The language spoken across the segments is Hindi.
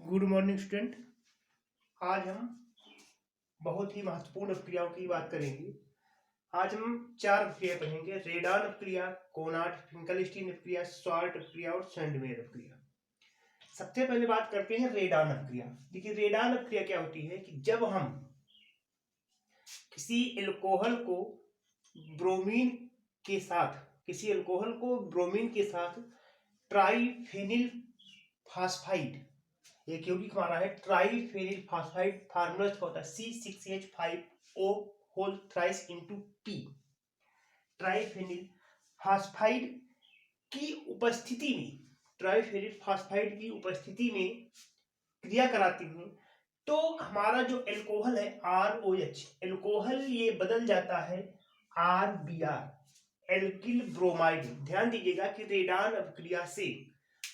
Good morning student. आज हम बहुत ही महत्वपूर्ण अपक्रियाओं की बात करेंगे। आज हम 4 अपक्रिया पढ़ेंगे: रेडान अपक्रिया, कोनाट फिंकलस्टीन अपक्रिया, स्वार्ट अपक्रिया और सैंडमेयर अपक्रिया। सबसे पहले बात करते हैं रेडान अपक्रिया। देखिए, रेडान अपक्रिया क्या होती है कि जब हम किसी एल्कोहल को ब्रोमीन के साथ ट्राइफेनिल फास्फाइड, एक यौगिक हमारा है ट्राइफेनिल फास्फाइड, फार्मूला इसका होता है C6H5O whole thrice into P। Triphenyl phosphide की उपस्थिति में क्रिया कराती हैं तो हमारा जो एल्कोहल है ROH एल्कोहल ये बदल जाता है RBr एल्किल ब्रोमाइड। ध्यान दीजिएगा कि रेडान अपक्रिया से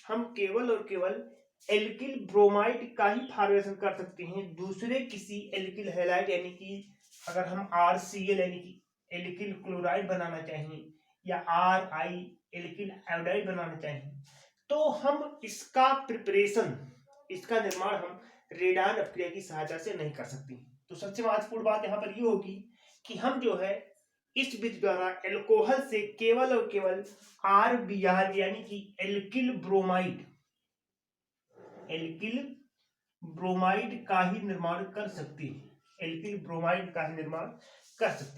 हम केवल और केवल एल्किल ब्रोमाइड का ही फॉर्मेशन कर सकते हैं। दूसरे किसी एल्किल हैलाइड यानी कि अगर हम RCl यानी कि एल्किल क्लोराइड बनाना चाहें या RI एल्किल आयोडाइड बनाना चाहें तो हम इसका निर्माण हम रेडान अपक्रिया की सहायता से नहीं कर सकते। तो सबसे महत्वपूर्ण बात यहाँ पर ये होगी कि हम जो है इस विधि द्वारा एल्कोहल से केवल और केवल RBr यानी कि एल्किल ब्रोमाइड का ही निर्माण कर सकते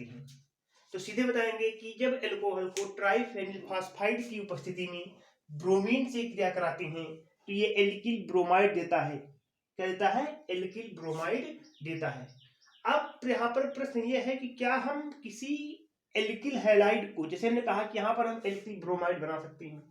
हैं। तो सीधे बताएंगे कि जब एल्कोहल को ट्राइफेनिल फास्फाइड की उपस्थिति में ब्रोमीन से क्रिया कराते हैं तो ये एल्किल ब्रोमाइड देता है। क्या देता है? एल्किल ब्रोमाइड देता है। अब यहाँ पर प्रश्न ये है कि क्या हम किसी एल्किल हैलाइड को, जैसे हमने कहा कि यहाँ पर हम एल्किल ब्रोमाइड बना सकते हैं,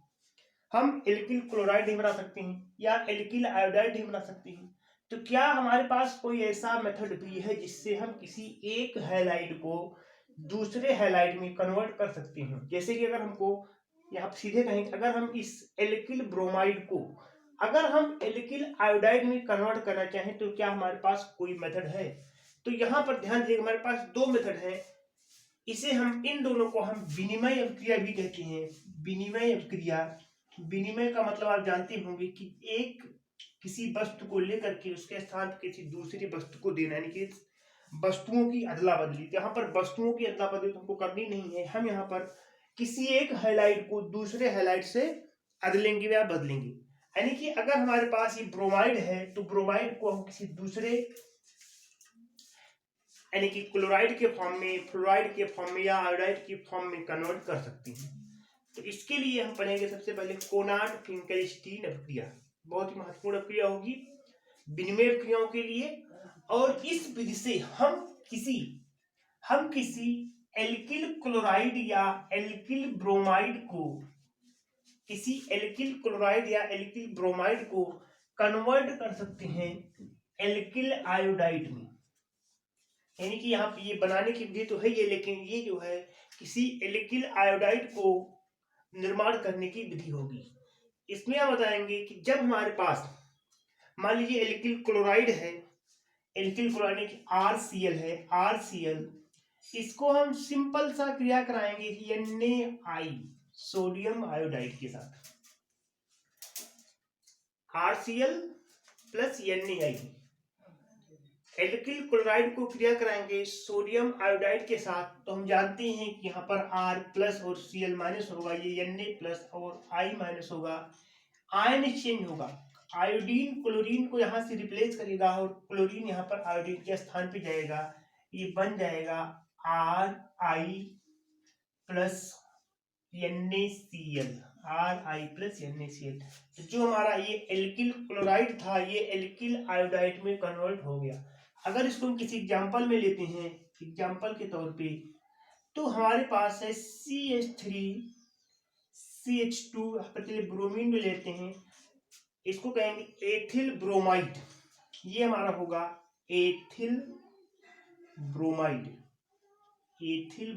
हम एल्किल क्लोराइड नहीं बना सकते हैं या एल्किल आयोडाइड नहीं बना सकते हैं, तो क्या हमारे पास कोई ऐसा मेथड भी है जिससे हम किसी एक हैलाइड को दूसरे हैलाइड में कन्वर्ट कर सकते हैं? जैसे कि अगर हमको यहाँ सीधे कहें, अगर हम इस एल्किल ब्रोमाइड को अगर हम एल्किल आयोडाइड में कन्वर्ट करना चाहें तो क्या हमारे पास कोई मेथड है? तो यहाँ पर ध्यान दीजिएगा, हमारे पास 2 मेथड है। इन दोनों को हम विनिमय अपक्रिया भी कहते हैं। विनिमय अपक्रिया, विनिमय का मतलब आप जानते होंगे कि एक किसी वस्तु को लेकर के उसके स्थान पर किसी दूसरी वस्तु को देना, यानी कि वस्तुओं की अदला बदली। यहाँ पर वस्तुओं की अदला बदली हमको करनी नहीं है, हम यहाँ पर किसी एक हैलाइड को दूसरे हैलाइड से अदलेंगे या बदलेंगे। यानी कि अगर हमारे पास ये ब्रोमाइड है तो ब्रोमाइड को हम किसी दूसरे यानी कि क्लोराइड के फॉर्म में, फ्लोराइड के फॉर्म में या आयोडाइड के फॉर्म में कन्वर्ट कर सकते हैं। तो इसके लिए हम पढ़ेंगे सबसे पहले कोनाट फिंकलस्टीन अपक्रिया। बहुत ही महत्वपूर्ण अपक्रिया होगी विनिमय अपक्रियाओं के लिए। और इस विधि से हम किसी एल्किल क्लोराइड या एल्किल ब्रोमाइड को कन्वर्ट कर सकते हैं एल्किल आयोडाइड में। यानी कि यहाँ पे ये बनाने की विधि तो है ये, लेकिन ये जो है किसी एल्किल आयोडाइड को निर्माण करने की विधि होगी। इसमें हम बताएंगे कि जब हमारे पास मान लीजिए एल्किल क्लोराइड है, एल्किल क्लोराइड की RCl है, RCl इसको हम सिंपल सा क्रिया कराएंगे Na सोडियम आयोडाइड के साथ। RCl plus Na alkyl chloride को क्रिया कराएंगे सोडियम आयोडाइड के साथ, तो हम जानते हैं कि यहाँ पर R प्लस और Cl माइनस होगा, ये Na प्लस और I माइनस होगा, आयन चेंज होगा। आयोडीन क्लोरीन को यहाँ से रिप्लेस करेगा और क्लोरीन यहाँ पर आयोडीन के स्थान पे जाएगा, ये बन जाएगा RI प्लस NaCl। तो जो हमारा ये एल्किल क्लोराइड था ये एल्किल आयोडाइड में कन्वर्ट हो गया। अगर इसको हम किसी एग्जाम्पल में लेते हैं, एग्जाम्पल के तौर पे, तो हमारे पास है CH3 CH2, ब्रोमीन में लेते हैं, इसको कहेंगे एथिल ब्रोमाइड। ये हमारा होगा एथिल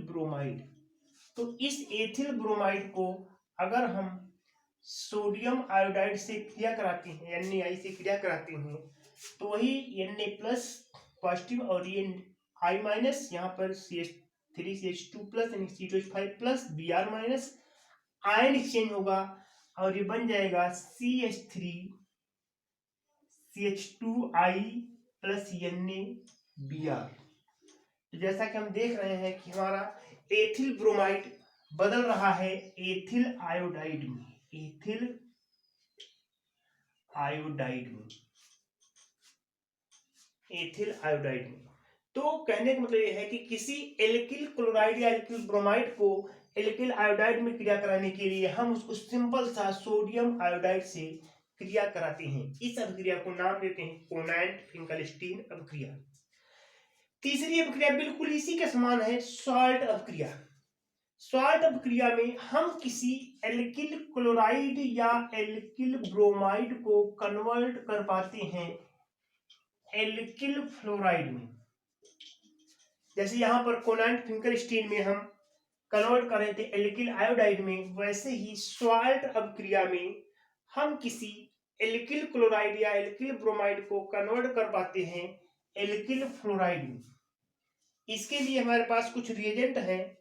ब्रोमाइड। तो इस एथिल ब्रोमाइड को अगर हम सोडियम आयोडाइड से क्रिया कराते हैं, Na से क्रिया कराते हैं, तो वही Na प्लस पॉजिटिव और ये I माइनस, यहाँ पर CH3 CH2 प्लस यानी C2H5 plus Br minus, ion exchange होगा और ये बन जाएगा CH3 CH2I प्लस NaBr। तो जैसा कि हम देख रहे हैं कि हमारा एथिल ब्रोमाइड बदल रहा है एथिल आयोडाइड में, एथिल आयोडाइड में, एथिल आयोडाइड में। तो कहने का मतलब यह है कि किसी एल्किल क्लोराइड या एल्किल ब्रोमाइड को एल्किल आयोडाइड में क्रिया कराने के लिए हम उसको सिंपल सा सोडियम आयोडाइड से क्रिया कराते हैं। इस अभिक्रिया को नाम देते हैं कोनांट फिंकलस्टीन अभिक्रिया। तीसरी अभिक्रिया बिल्कुल इसी के समान है, सॉल्ट अभिक्रिया। सॉल्ट अभिक्रिया में हम किसी एल्किल क्लोराइड या एल्किल ब्रोमाइड को कन्वर्ट कर पाते हैं एल्किल फ्लोराइड में। जैसे यहां पर कोनांट फिंकलस्टीन में हम कन्वर्ट कर रहे थे एल्किल आयोडाइड में, वैसे ही सॉल्ट अभिक्रिया में हम किसी एल्किल क्लोराइड या एल्किल ब्रोमाइड को कन्वर्ट कर पाते हैं एल्किल फ्लोराइड में। इसके लिए हमारे पास कुछ रिएजेंट हैं।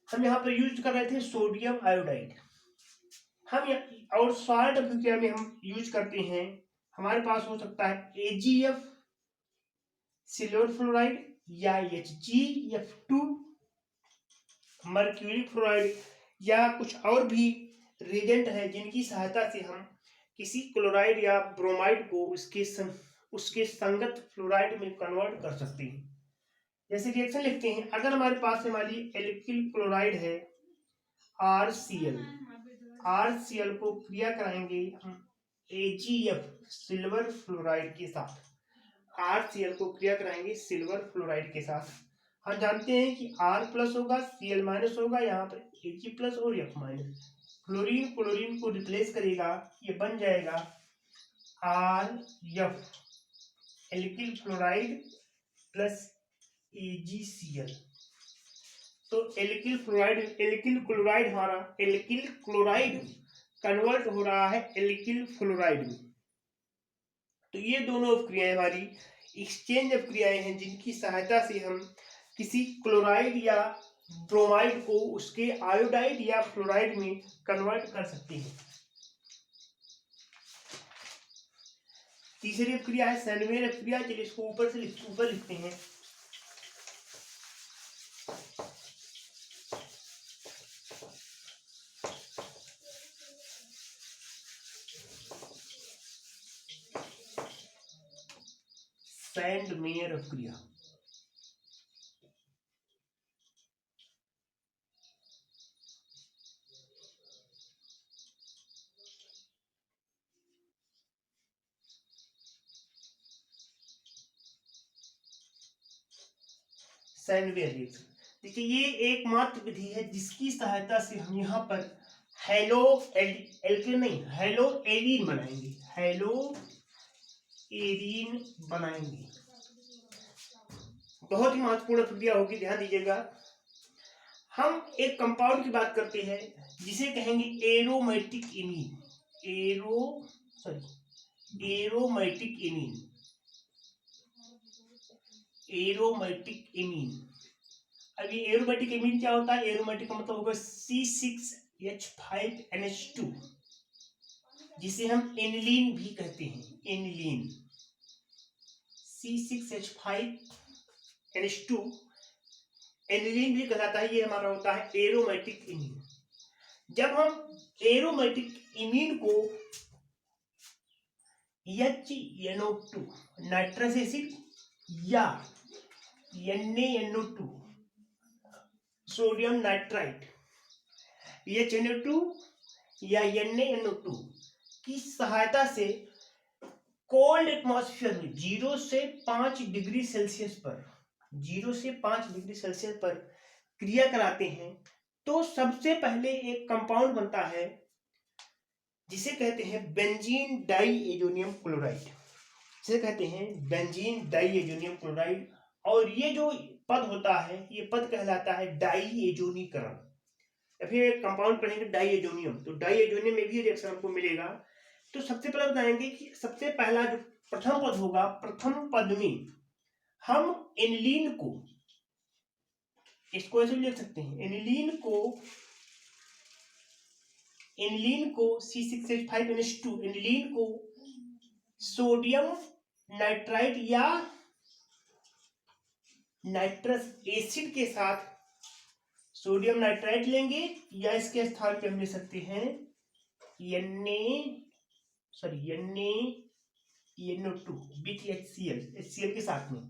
हम यहाँ पर यूज कर रहे थे सोडियम आयोडाइड, और सॉल्ट अभिक्रिया में हम यूज करते हैं, हमारे पास हो सकता है AgF सिल्वर फ्लोराइड या HgF2 मर्क्यूरी फ्लोराइड, या कुछ और भी रिएजेंट है जिनकी सहायता से हम किसी क्लोराइड या ब्रोमाइड को उसके संगत फ्लोराइड में कन्वर्ट कर सकते हैं। जैसे रिएक्शन लिखते हैं, अगर हमारे पास हमारी एल्किल क्लोराइड है RCl को क्रिया कराएंगे हम AgF सिल्वर फ्लोराइड के साथ, RCl को क्रिया कराएंगे सिल्वर फ्लोराइड के साथ। हम जानते हैं कि R प्लस होगा, Cl माइनस होगा, यहाँ पर Ag प्लस और F माइनस। क्लोरीन क्लोरीन को रिप्लेस करेगा, ये बन जाएगा RF alkyl fluoride plus AgCl। तो एल्किल क्लोराइड हमारा एल्किल क्लोराइड कन्वर्ट हो रहा है एल्किल फ्लोराइड में। तो ये दोनों अभिक्रियाएं हमारी एक्सचेंज अभिक्रियाएं हैं जिनकी सहायता से हम किसी क्लोराइड या ब्रोमाइड को उसके आयोडाइड या फ्लोराइड में कन्वर्ट कर सकते हैं। तीसरी अभिक्रिया है सैनवेर अभिक्रिया। चलिए इसको ऊपर लिखते हैं। सैंडमेयर अभिक्रिया। सैंडवेयर रिएक्शन, देखिए ये एकमात्र विधि है जिसकी सहायता से हम यहाँ पर हेलो एरीन बनाएंगे। बहुत ही महत्वपूर्ण प्रक्रिया होगी, ध्यान दीजिएगा। हम एक कंपाउंड की बात करते हैं जिसे कहेंगे एरोमेटिक एमीन। अब ये एरोमेटिक एमीन क्या होता है? एरोमेटिक का मतलब होगा C6H5NH2, जिसे हम एनिलीन भी कहते हैं। एनिलीन C6H5NH2 एनिलीन भी कहलाता है। ये हमारा होता है एरोमेटिक एमीन। जब हम एरोमेटिक एमीन को HNO2 नाइट्रस एसिड या NaNO2 सोडियम नाइट्राइट, HNO2 या NaNO2 की सहायता से कोल्ड एटमॉस्फेयर में 0 से 5 डिग्री सेल्सियस पर क्रिया कराते हैं, तो सबसे पहले एक कंपाउंड बनता है जिसे कहते हैं बेंजीन डाइएजोनियम क्लोराइड। और ये जो पद होता है, ये पद कहलाता है डाइएजोनीकरण। फिर एक कंपाउंड पढ़ेंगे डाइएजोनियम, तो डाइएजोनियम में भी रिएक्शन आपको मिलेगा। तो सबसे पहले बताएंगे कि सबसे पहला जो प्रथम पद होगा, प्रथम पद में हम एनिलीन को, इसको ऐसे लिख सकते हैं, एनिलीन को C6H5NH2 एनिलीन को सोडियम नाइट्राइट या नाइट्रस एसिड के साथ सोडियम नाइट्राइट लेंगे, या इसके स्थान पे हम ले सकते हैं NaNO2 विथ HCl के साथ में।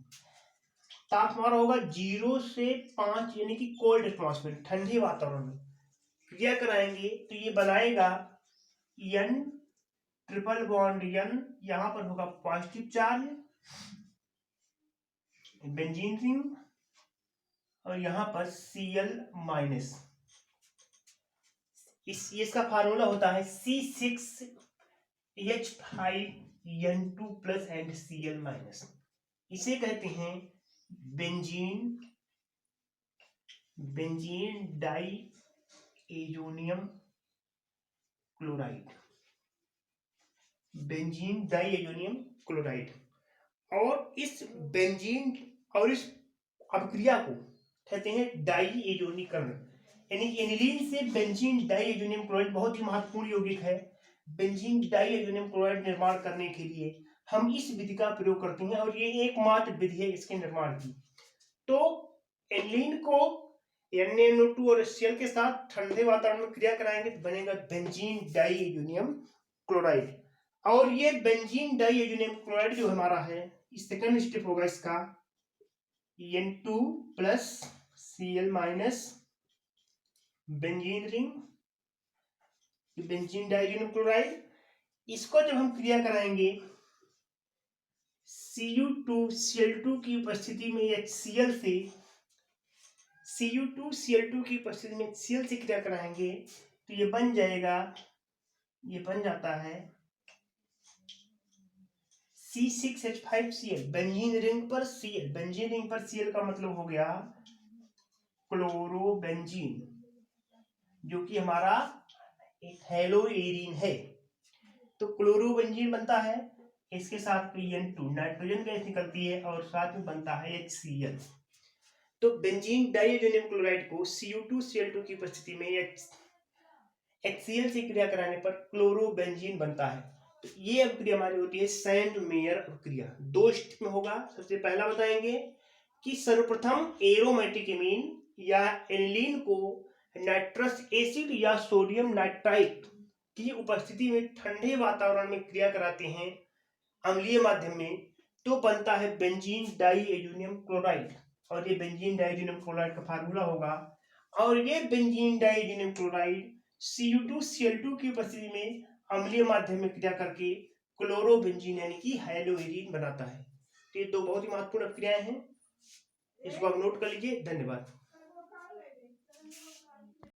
तापमान होगा 0 से 5 यानी कि कोल्ड एटमॉस्फेयर, ठंडे वातावरण में क्रिया कराएंगे तो ये बनाएगा N ट्रिपल बॉन्ड N, यहां पर होगा पॉजिटिव चार्ज बेंजीन रिंग, और यहां पर Cl माइनस। इसका फार्मूला होता है C6H5N2 plus and Cl minus. इसे कहते हैं benzene diazonium chloride, benzene diazonium chloride. और इस बेंजीन और इस अभिक्रिया को कहते हैं डाई एजोनीकरण, यानी एनिलीन से बेंजीन डाई एजोनियम क्लोराइड बहुत ही महत्वपूर्ण यौगिक है। बेंजीन डाई एजोनियम क्लोराइड निर्माण करने के लिए हम इस विधि का प्रयोग करते हैं, और ये एकमात्र विधि है इसके निर्माण की। तो एनिलीन को NaNO2 और HCl के साथ ठंडे वातावरण में क्रिया कराएंगे तो बनेगा बेंजीन डाई एजोनियम क्लोराइड। और ये बेंजीन डाई एजोनियम क्लोराइड जो हमारा है, सेकंड स्टेप होगा इसका N2 plus Cl minus benzene ring, benzene diazonium chloride. इसको जब हम क्रिया कराएंगे Cu2Cl2 की उपस्थिति में HCl से, Cu2Cl2 की उपस्थिति में HCl से क्रिया कराएंगे तो ये बन जाता है C6H5Cl, बेंजीन रिंग पर Cl। बेंजीन रिंग पर Cl का मतलब हो गया क्लोरोबेंजीन, जो कि हमारा एक हेलोएरीन है। तो क्लोरोबेंजीन बनता है, इसके साथ N2 नाइट्रोजन गैस निकलती है और साथ में बनता है HCl। तो बेंजीन डाइएजोनियम क्लोराइड को Cu2Cl2 की उपस्थिति में HCl से क्रिया कराने पर क्लोरोबेंजीन बनता है। तो ये अभिक्रिया हमारी होती है सैंड मेयर अभिक्रिया। 2 स्टेप में होगा। सबसे पहला बताएंगे कि सर्वप्रथम एरोमेटिक एमीन या एनिलीन को नाइट्रस एसिड या सोडियम नाइट्राइट की उपस्थिति में ठंडे वातावरण में क्रिया कराते हैं अम्लीय माध्यम में, तो बनता है बेंजीन डाइएजोनियम क्लोराइड। और ये बेंजीन डाइएजोनियम क्लोराइड का फार्मूला होगा। और ये बेंजीन डाइएजोनियम क्लोराइड Cu2Cl2 की उपस्थिति में अम्लीय माध्यम में क्रिया करके क्लोरोबेंजीन यानी कि हेलोएरीन बनाता है। तो ये 2 बहुत ही महत्वपूर्ण क्रियाएं हैं, इसको आप नोट कर लीजिए। धन्यवाद।